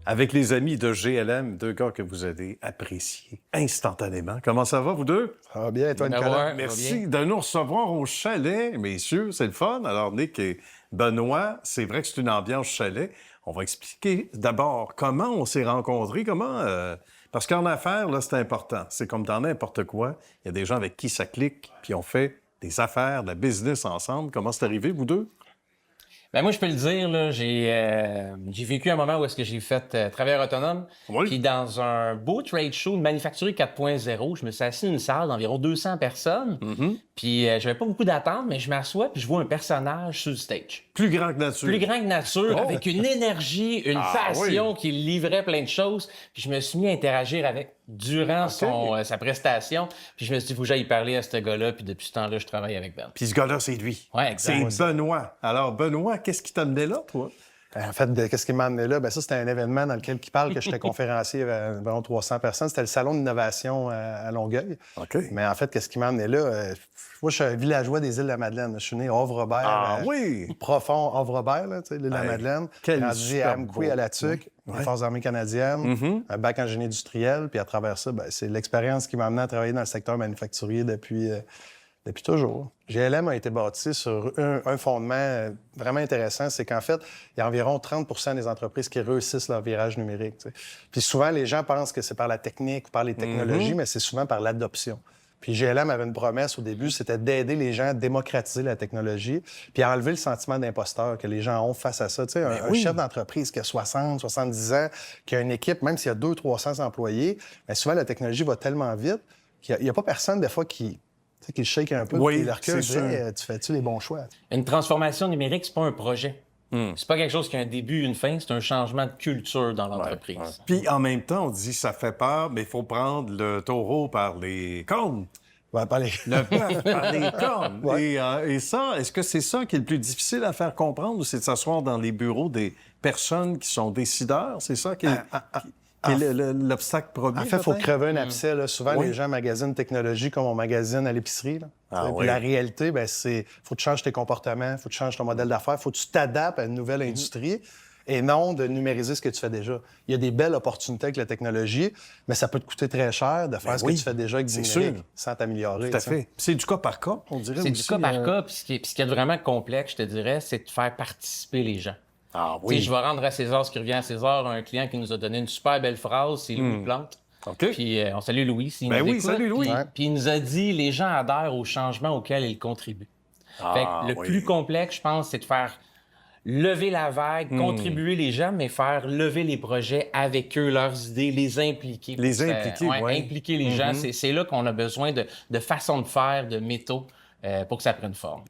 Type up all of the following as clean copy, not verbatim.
avec les amis de GLM, deux gars que vous avez appréciés instantanément. Comment ça va, vous deux? Ça va bien, et toi, Bien Nicolas? avoir. Merci de nous recevoir au chalet, messieurs, c'est le fun. Alors, Nick et Benoît, c'est vrai que c'est une ambiance chalet. On va expliquer d'abord comment on s'est rencontrés, parce qu'en affaires, là, c'est important. C'est comme dans n'importe quoi. Il y a des gens avec qui ça clique, puis on fait des affaires, de la business ensemble. Comment c'est arrivé, vous deux? Ben moi, je peux le dire, là, j'ai vécu un moment où est-ce que j'ai fait travailleur autonome. Oui. Puis dans un beau trade show de manufacturier 4.0, je me suis assis dans une salle d'environ 200 personnes. Puis j'avais pas beaucoup d'attentes, mais je m'assois puis je vois un personnage sur le stage. Plus grand que nature. Plus grand que nature, avec une énergie, une passion oui. qui livrait plein de choses. Puis je me suis mis à interagir avec durant sa prestation. Puis je me suis dit, il faut que j'aille parler à ce gars-là. Puis depuis ce temps-là, je travaille avec Ben. Puis ce gars-là, c'est lui. Ouais, exact. C'est Benoît. Alors, Benoît, qu'est-ce qui t'a amené là, toi? En fait, qu'est-ce qui m'a amené là? Ça, c'était un événement dans lequel il parle que j'étais conférencier, il y avait environ 300 personnes. C'était le salon d'innovation à Longueuil. OK. Mais en fait, qu'est-ce qui m'a amené là? Moi, je suis un villageois des Îles-de-la-Madeleine. Je suis né à Havre-Robert. Ah oui! Profond Havre-Robert, là, tu sais, l'île-de-la-Madeleine. quel Grandi super à Amqui, à la Tuque, les Forces armées canadiennes, un bac en génie industriel. Puis à travers ça, c'est l'expérience qui m'a amené à travailler dans le secteur manufacturier depuis toujours. GLM a été bâti sur un fondement vraiment intéressant, c'est qu'en fait, il y a environ 30 des entreprises qui réussissent leur virage numérique. Tu sais. Puis souvent, les gens pensent que c'est par la technique ou par les technologies, mais c'est souvent par l'adoption. Puis GLM avait une promesse au début, c'était d'aider les gens à démocratiser la technologie, puis à enlever le sentiment d'imposteur que les gens ont face à ça. Tu sais, un chef d'entreprise qui a 60, 70 ans, qui a une équipe, même s'il y a 200-300 employés, bien souvent, la technologie va tellement vite qu'il n'y a pas personne, des fois, qui le shake un peu, Oui, puis le recul, c'est sûr. tu fais-tu les bons choix? Une transformation numérique, c'est pas un projet. C'est pas quelque chose qui a un début, une fin, c'est un changement de culture dans l'entreprise. Puis en même temps, on dit ça fait peur, mais il faut prendre le taureau par les cornes. Ouais, pas les... Le bœuf par les cornes. Ouais. Et ça, est-ce que c'est ça qui est le plus difficile à faire comprendre ou c'est de s'asseoir dans les bureaux des personnes qui sont décideurs? C'est ça qui est l'obstacle premier? En fait, il faut peut-être? crever un abcès. Là. Souvent, Oui. les gens magasinent technologie comme on magasine à l'épicerie. Là. Ah Puis oui. la réalité, c'est faut que tu changes tes comportements, faut que tu changes ton modèle d'affaires, faut que tu t'adaptes à une nouvelle industrie et non de numériser ce que tu fais déjà. Il y a des belles opportunités avec la technologie, mais ça peut te coûter très cher de faire ce que tu fais déjà avec du c'est numérique sûr. sans t'améliorer. Tout à tu sais. fait. C'est du cas par cas, on dirait C'est aussi. du cas par cas, puis ce qui est vraiment complexe, je te dirais, c'est de faire participer les gens. Ah Tu sais, oui. je vais rendre à César ce qui revient à César. Un client qui nous a donné une super belle phrase, c'est Louis Plante. OK. Puis on salue Louis s'il Ben nous oui, écoute. salut, Louis. Puis, Ouais. puis il nous a dit, les gens adhèrent au changement auquel ils contribuent. Fait que le oui. plus complexe, je pense, c'est de faire lever la vague, contribuer les gens, mais faire lever les projets avec eux, leurs idées, les impliquer. Les Pour faire- impliquer, ouais. Impliquer les gens, c'est là qu'on a besoin de façon de faire, de métaux, pour que ça prenne forme.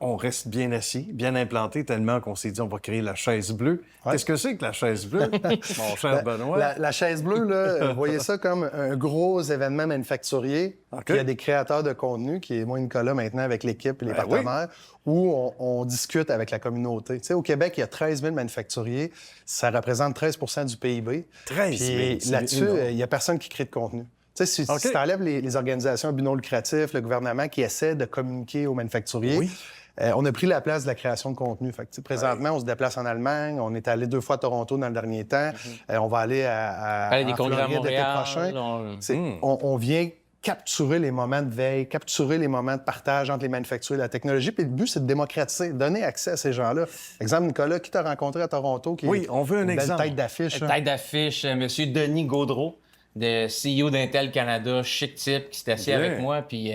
On reste bien assis, bien implanté, tellement qu'on s'est dit on va créer la chaise bleue. Ouais. Qu'est-ce que c'est que la chaise bleue, mon cher Benoît? La chaise bleue, là, vous voyez ça comme un gros événement manufacturier. OK. Il y a des créateurs de contenu, qui est moi Nicolas maintenant avec l'équipe et les Ben partenaires, où on discute avec la communauté. Tu sais, au Québec, il y a 13 000 manufacturiers. Ça représente 13 du PIB. 13 000, Puis c'est là-dessus, énorme. il n'y a personne qui crée de contenu. Tu sais, si OK. tu enlèves les organisations à but non lucratif, le gouvernement qui essaie de communiquer aux manufacturiers, Oui. on a pris la place de la création de contenu. Fait que, tu sais, présentement, on se déplace en Allemagne. On est allé 2 fois à Toronto dans le dernier temps. On va aller Aller des en congrès à Floride l'été Montréal. prochain. On vient capturer les moments de veille, capturer les moments de partage entre les manufacturiers et la technologie. Puis le but, c'est de démocratiser, donner accès à ces gens-là. Exemple, Nicolas, qui t'a rencontré à Toronto? Qui Oui, est on veut un une belle exemple. tête d'affiche. hein? Tête d'affiche, M. Denis Gaudreau, de CEO d'Intel Canada, chic type, qui s'est assis Bien. avec moi. Puis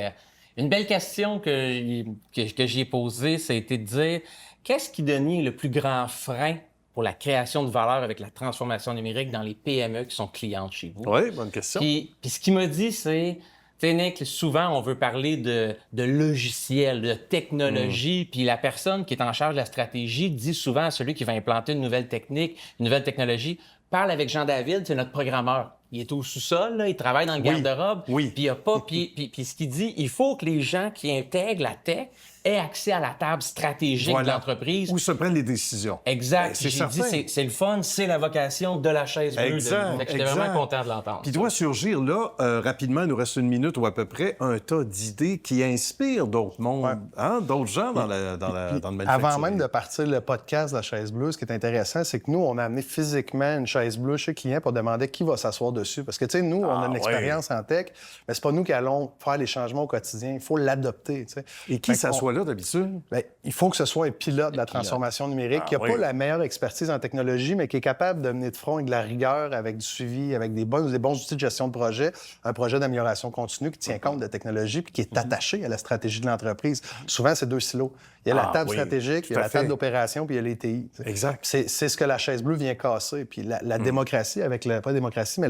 une belle question que j'ai posée, ça a été de dire qu'est-ce qui, Denis, est le plus grand frein pour la création de valeur avec la transformation numérique dans les PME qui sont clientes chez vous? Oui, bonne question. Puis ce qu'il m'a dit, c'est, tu sais, Nick, souvent, on veut parler de logiciels, de technologie, puis la personne qui est en charge de la stratégie dit souvent à celui qui va implanter une nouvelle technique, une nouvelle technologie, parle avec Jean-David, c'est notre programmeur. Il est au sous-sol, là, il travaille dans le garde-robe, oui. puis il y a pas... Puis ce qu'il dit, il faut que les gens qui intègrent la tech ait accès à la table stratégique de l'entreprise. Où se prennent les décisions. Exact. C'est J'ai certain. dit, c'est le fun, c'est la vocation de la chaise bleue. Exact, J'étais vraiment content de l'entendre. Puis doit surgir là, rapidement, il nous reste 1 minute ou à peu près, un tas d'idées qui inspirent d'autres mondes, d'autres gens dans le manufacturier. Avant même de partir le podcast de la chaise bleue, ce qui est intéressant, c'est que nous, on a amené physiquement une chaise bleue chez le client pour demander qui va s'asseoir dessus. Parce que, tu sais, nous, on a une expérience en tech, mais c'est pas nous qui allons faire les changements au quotidien. Il faut l'adopter, tu sais. Et qui s'assoit là, d'habitude? Bien, il faut que ce soit un pilote de la transformation numérique qui n'a pas la meilleure expertise en technologie, mais qui est capable de mener de front avec de la rigueur, avec du suivi, avec des bons outils de gestion de projet, un projet d'amélioration continue qui tient compte de la technologie puis qui est attaché à la stratégie de l'entreprise. Souvent, c'est 2 silos. Il y a la table stratégique, il y a la table d'opération, puis il y a les TI. Exact. C'est ce que la chaise bleue vient casser. Puis la démocratie, pas la démocratie, mais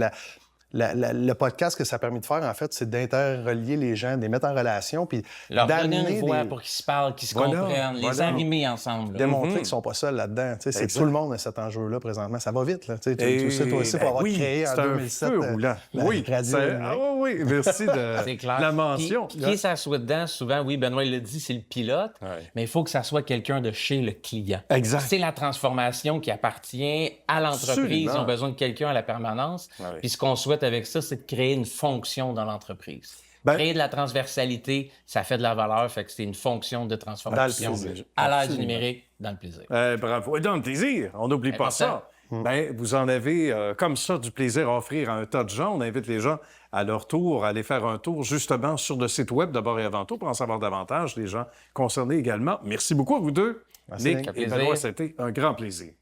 le podcast que ça a permis de faire, en fait, c'est d'interrelier les gens, de les mettre en relation, puis leur donner une voix pour qu'ils se parlent, qu'ils se comprennent, les arrimer ensemble. Démontrer qu'ils ne sont pas seuls là-dedans. C'est tout le monde a cet enjeu-là présentement. Ça va vite. Là. Tu sais, toi aussi, pour avoir créé en 2007 la radio. Oui, merci de la mention. Qui s'assoit dedans, souvent, oui, Benoît l'a dit, c'est le pilote, mais il faut que ça soit quelqu'un de chez le client. Exact. C'est la transformation qui appartient à l'entreprise. Absolument. Ils ont besoin de quelqu'un à la permanence. Puis ce qu'on souhaite avec ça, c'est de créer une fonction dans l'entreprise. Créer de la transversalité, ça fait de la valeur, fait que c'est une fonction de transformation à l'ère du numérique, dans le plaisir. Bravo. Et dans le plaisir, on n'oublie pas ça. Ben, vous en avez comme ça du plaisir à offrir à un tas de gens. On invite les gens à leur tour à aller faire un tour justement sur le site web d'abord et avant tout pour en savoir davantage, les gens concernés également. Merci beaucoup à vous deux. Merci, Nick et Benoît, c'était un grand plaisir.